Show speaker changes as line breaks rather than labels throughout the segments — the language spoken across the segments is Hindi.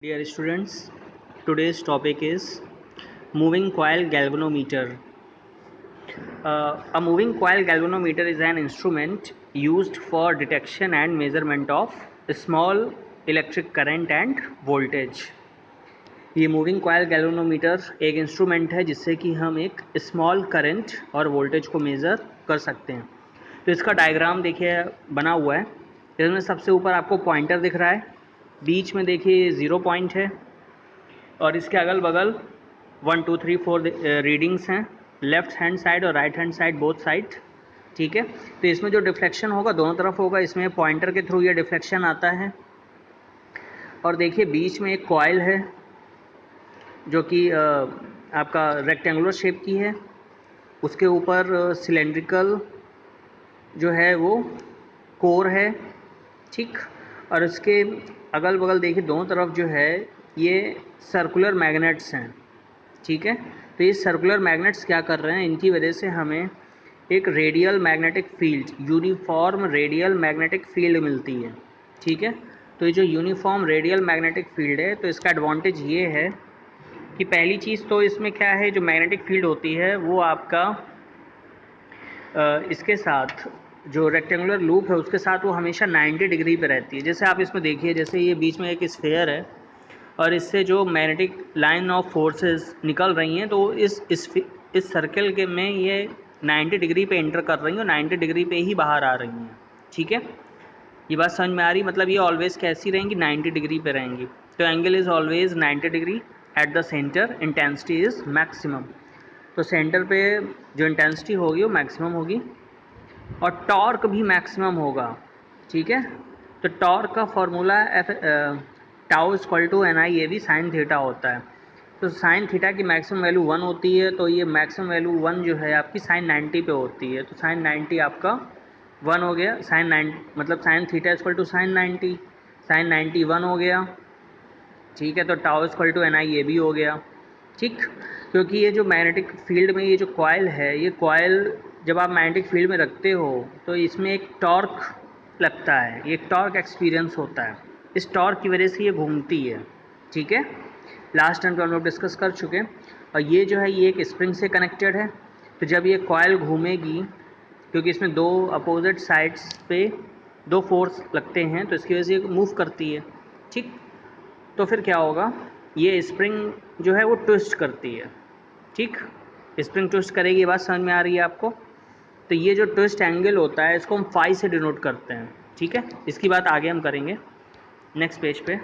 Dear students, today's topic is moving coil galvanometer. A moving coil galvanometer is an instrument used for detection and measurement of small electric current and voltage. ये मूविंग कॉयल गैल्वेनोमीटर एक इंस्ट्रूमेंट है जिससे कि हम एक स्मॉल करंट और वोल्टेज को मेज़र कर सकते हैं। तो इसका डायग्राम देखिए बना हुआ है। इसमें सबसे ऊपर आपको पॉइंटर दिख रहा है, बीच में देखिए 0 पॉइंट है और इसके अगल बगल 1 2 3 4 रीडिंग्स हैं, लेफ्ट हैंड साइड और right hand side both side. ठीक है, तो इसमें जो डिफ्लेक्शन होगा दोनों तरफ होगा, इसमें पॉइंटर के थ्रू ये डिफ्लेक्शन आता है। और देखिए बीच में एक कॉइल है जो कि आपका रेक्टेंगुलर शेप की है, उसके ऊपर सिलेंड्रिकल जो है वो कोर है। ठीक, और इसके अगल बगल देखिए दोनों तरफ जो है ये सर्कुलर मैग्नेट्स हैं। ठीक है, तो ये सर्कुलर मैग्नेट्स क्या कर रहे हैं, इनकी वजह से हमें एक radial magnetic field, uniform radial magnetic field मिलती है। ठीक है, तो ये जो यूनिफॉर्म रेडियल मैग्नेटिक फील्ड है, तो इसका एडवांटेज ये है कि पहली चीज़ तो इसमें क्या है, जो मैग्नेटिक फील्ड होती है वो आपका इसके साथ जो रेक्टेंगुलर लूप है उसके साथ वो हमेशा 90 डिग्री पे रहती है। जैसे आप इसमें देखिए, जैसे ये बीच में एक स्फेयर है और इससे जो मैग्नेटिक लाइन ऑफ फोर्सेस निकल रही हैं, तो इस सर्कल के में ये 90 डिग्री पे एंटर कर रही हैं और 90 डिग्री पे ही बाहर आ रही हैं। ठीक है, ये बात समझ में आ रही, मतलब ये ऑलवेज़ कैसी रहेंगी, 90 डिग्री पे रहेंगी। तो angle is always 90 degree at the centre, intensity is maximum. तो सेंटर पे जो इंटेंसिटी होगी वो मैक्सिमम होगी और टॉर्क भी मैक्सिमम होगा। ठीक है, तो टॉर्क का formula tau equal to NI/AV sine theta होता है। तो साइन थीटा की मैक्सिमम वैल्यू 1 होती है, तो ये मैक्सिमम वैल्यू 1 जो है आपकी साइन 90 पे होती है। तो साइन 90 आपका 1 हो गया, साइन 90 मतलब sine theta equal to sine 90, sine 90 1 हो गया। ठीक है, तो टाउ इक्वल टू NI/AV हो गया। ठीक, क्योंकि ये जो मैग्नेटिक फील्ड में ये जो कॉयल है, ये कॉयल जब आप मैग्नेटिक फील्ड में रखते हो तो इसमें एक टॉर्क लगता है, ये टॉर्क एक्सपीरियंस होता है। इस टॉर्क की वजह से ये घूमती है। ठीक है, लास्ट टाइम तो हम लोग डिस्कस कर चुके हैं। और ये जो है ये एक स्प्रिंग से कनेक्टेड है, तो जब ये कॉयल घूमेगी, क्योंकि इसमें दो अपोजिट साइड्स पे दो फोर्स लगते हैं, तो इसकी वजह से ये मूव करती है। ठीक, तो फिर क्या होगा, ये स्प्रिंग जो है वो ट्विस्ट करती है। ठीक, स्प्रिंग ट्विस्ट करेगी, ये बात समझ में आ रही है आपको। तो ये जो ट्विस्ट एंगल होता है इसको हम फाई से डिनोट करते हैं। ठीक है, इसकी बात आगे हम करेंगे नेक्स्ट पेज पे।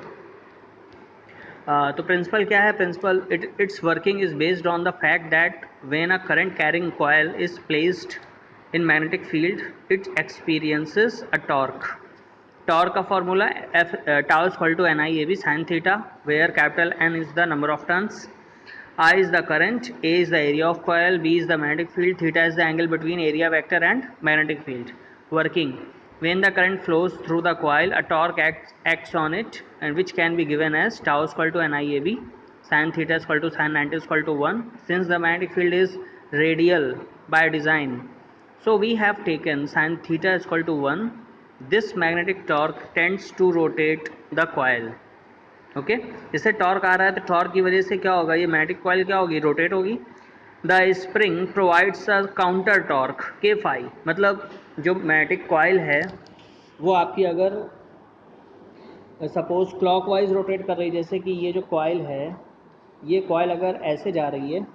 तो प्रिंसिपल क्या है, principle its working is based on the fact that when a current carrying coil is placed in magnetic field it experiences a torque. Torque का formula tau equal to NI/AV sine theta, where capital N is the number of turns, I is the current, A is the area of coil, B is the magnetic field, theta is the angle between area vector and magnetic field. Working. When the current flows through the coil, a torque acts on it, and which can be given as tau is equal to NI/AV, sin theta is equal to sin 90 is equal to 1. Since the magnetic field is radial by design, so we have taken sin theta is equal to 1. This magnetic torque tends to rotate the coil. Okay, जैसे टॉर्क आ रहा है तो टॉर्क की वजह से क्या होगा, ये मैग्नेटिक कॉइल क्या होगी, रोटेट होगी। The spring provides a counter torque के फाई, मतलब जो मैग्नेटिक कॉइल है वो आपकी अगर सपोज क्लॉकवाइज रोटेट कर रही है, जैसे कि ये जो कॉइल है, ये कॉइल अगर ऐसे जा रही है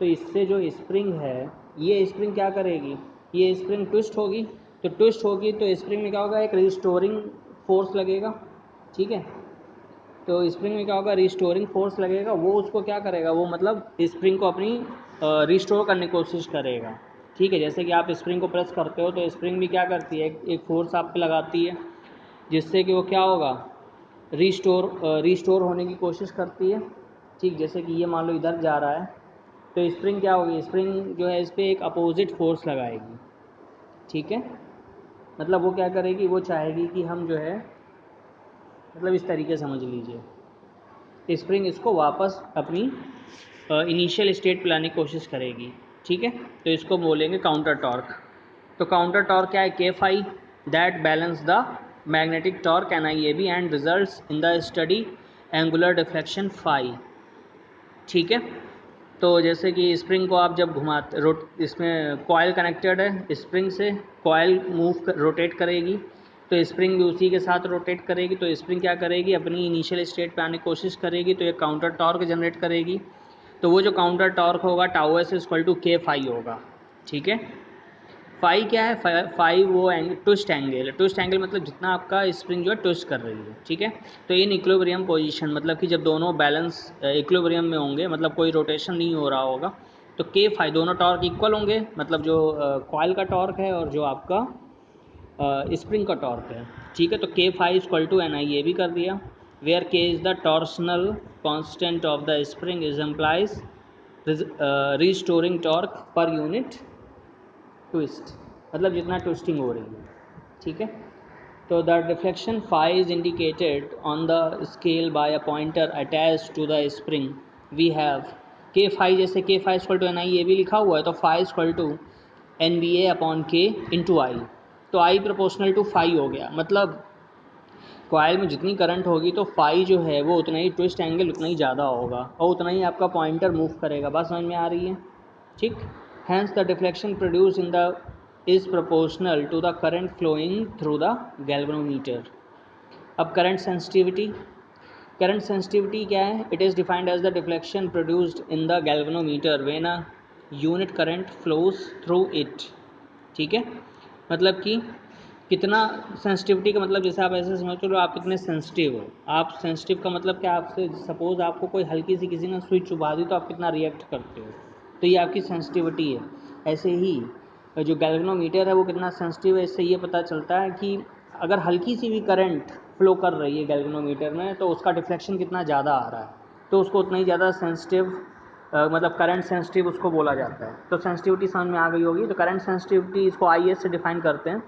तो इससे जो स्प्रिंग है, ये स्प्रिंग क्या करेगी, ये स्प्रिंग ट्विस्ट होगी। तो ट्विस्ट होगी तो स्प्रिंग में क्या होगा, एक रिस्टोरिंग फोर्स लगेगा। ठीक है, तो स्प्रिंग में क्या होगा, रिस्टोरिंग फोर्स लगेगा, वो उसको क्या करेगा, वो मतलब स्प्रिंग को अपनी रिस्टोर करने की कोशिश करेगा। ठीक है, जैसे कि आप स्प्रिंग को प्रेस करते हो तो स्प्रिंग भी क्या करती है, एक फोर्स आप पे लगाती है, जिससे कि वो क्या होगा, रिस्टोर होने की कोशिश करती है। ठीक, जैसे कि ये मान लो इधर जा रहा है तो स्प्रिंग क्या होगी, स्प्रिंग जो है इस पर एक अपोजिट फोर्स लगाएगी। ठीक है, मतलब वो क्या करेगी, वो चाहेगी कि हम जो है, मतलब इस तरीके समझ लीजिए, स्प्रिंग इसको वापस अपनी इनिशियल स्टेट पे लाने की कोशिश करेगी। ठीक है, तो इसको बोलेंगे काउंटर टॉर्क। तो काउंटर टॉर्क क्या है, K phi, that balance the magnetic torque NI/AV and results in the study angular deflection phi. ठीक है, तो जैसे कि स्प्रिंग को आप जब घुमाते इसमें कॉयल कनेक्टेड है, स्प्रिंग से कॉयल रोटेट करेगी तो स्प्रिंग भी उसी के साथ रोटेट करेगी। तो स्प्रिंग क्या करेगी, अपनी इनिशियल स्टेट पे आने की कोशिश करेगी, तो ये काउंटर टॉर्क जनरेट करेगी। तो वो जो काउंटर टॉर्क होगा टाउ एस इक्वल टू के फाई होगा। ठीक है, फाई क्या है, फाई वो ट्विस्ट एंगल है। ट्विस्ट एंगल मतलब जितना आपका स्प्रिंग जो है ट्विस्ट कर रही है। ठीक है, तो इन इक्विलिब्रियम पोजीशन मतलब कि जब दोनों बैलेंस इक्विलिब्रियम में होंगे, मतलब कोई रोटेशन नहीं हो रहा होगा, तो के फाई दोनों टॉर्क इक्वल होंगे, मतलब जो कॉइल का टॉर्क है और जो आपका स्प्रिंग का टॉर्क है। ठीक है, तो K phi equal to N I ये भी कर दिया, where K is the torsional constant of the spring is employs restoring torque per unit twist, मतलब जितना ट्विस्टिंग हो रही है। ठीक है, तो the deflection phi is indicated on the scale by a pointer attach to the spring. We have K phi, जैसे K phi equal to N I ये भी लिखा हुआ है, तो phi equal to N B A upon K into I. तो आई प्रोपोर्शनल टू फाई हो गया, मतलब कॉइल में जितनी करंट होगी तो फाई जो है वो उतना ही ट्विस्ट एंगल उतना ही ज़्यादा होगा और उतना ही आपका पॉइंटर मूव करेगा। बात समझ में आ रही है? ठीक, hence the deflection produced in the is proportional to the current flowing through the galvanometer। अब करंट सेंसिटिविटी क्या है? It is defined as the deflection produced in the galvanometer when a unit current flows through it. ठीक है, मतलब कि कितना सेंसिटिविटी का मतलब, जैसे आप ऐसे समझ लो आप कितने सेंसिटिव हो। आप सेंसिटिव का मतलब क्या, आपसे सपोज आपको कोई हल्की सी किसी ने स्विच चुभा दी तो आप कितना रिएक्ट करते हो, तो ये आपकी सेंसिटिविटी है। ऐसे ही जो गैल्वेनोमीटर है वो कितना सेंसिटिव है, इससे ये पता चलता है कि अगर हल्की सी भी करंट फ्लो कर रही है गैल्वेनोमीटर में तो उसका डिफ्लेक्शन कितना ज़्यादा आ रहा है, तो उसको उतना ही ज़्यादा सेंसिटिव मतलब करंट सेंसिटिव उसको बोला जाता है। तो सेंसिटिविटी समझ में आ गई होगी। तो करंट सेंसिटिविटी इसको आई एस से डिफाइन करते हैं,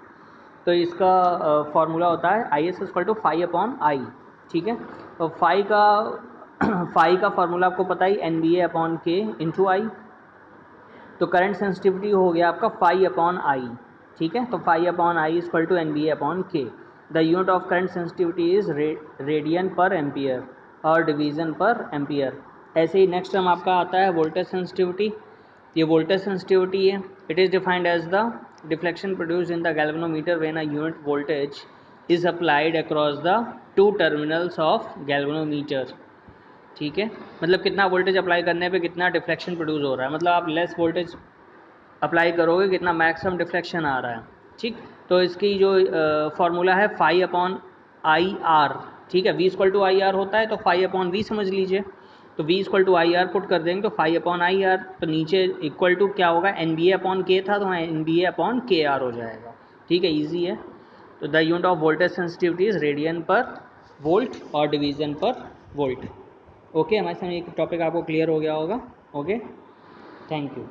तो इसका फॉर्मूला होता है I S equal to phi upon I. ठीक है, तो फाई का फार्मूला आपको पता ही N B A upon K into I. तो करंट सेंसिटिविटी हो गया आपका फाई अपॉन आई। ठीक है, तो phi upon I equal to N B A upon K. The unit of current sensitivity is radian per ampere और डिवीज़न पर एम्पियर। ऐसे ही नेक्स्ट टर्म आपका आता है वोल्टेज सेंसिटिविटी। ये वोल्टेज सेंसिटिविटी है। It is defined as the deflection produce in the galvanometer when a unit voltage is applied across the two terminals of galvanometer. ठीक है, मतलब कितना वोल्टेज अप्लाई करने पे कितना डिफ्लेक्शन प्रोड्यूस हो रहा है, मतलब आप लेस वोल्टेज अप्लाई करोगे कितना मैक्सिमम डिफ्लेक्शन आ रहा है। ठीक, तो इसकी जो फार्मूला है फाई अपॉन आई आर। ठीक है, V equal to I R होता है, तो फाई अपॉन वी समझ लीजिए। तो V equal to I R put कर देंगे तो फाई अपॉन आई आर, तो नीचे इक्वल टू क्या होगा, एन बी ए अपॉन के था तो वहाँ एन बी ए अपॉन के आर हो जाएगा। ठीक है, ईजी है। तो the unit of voltage sensitivity is radian पर वोल्ट और डिवीज़न पर वोल्ट। ओके, हमारे सामने एक टॉपिक आपको क्लियर हो गया होगा। Okay, thank you.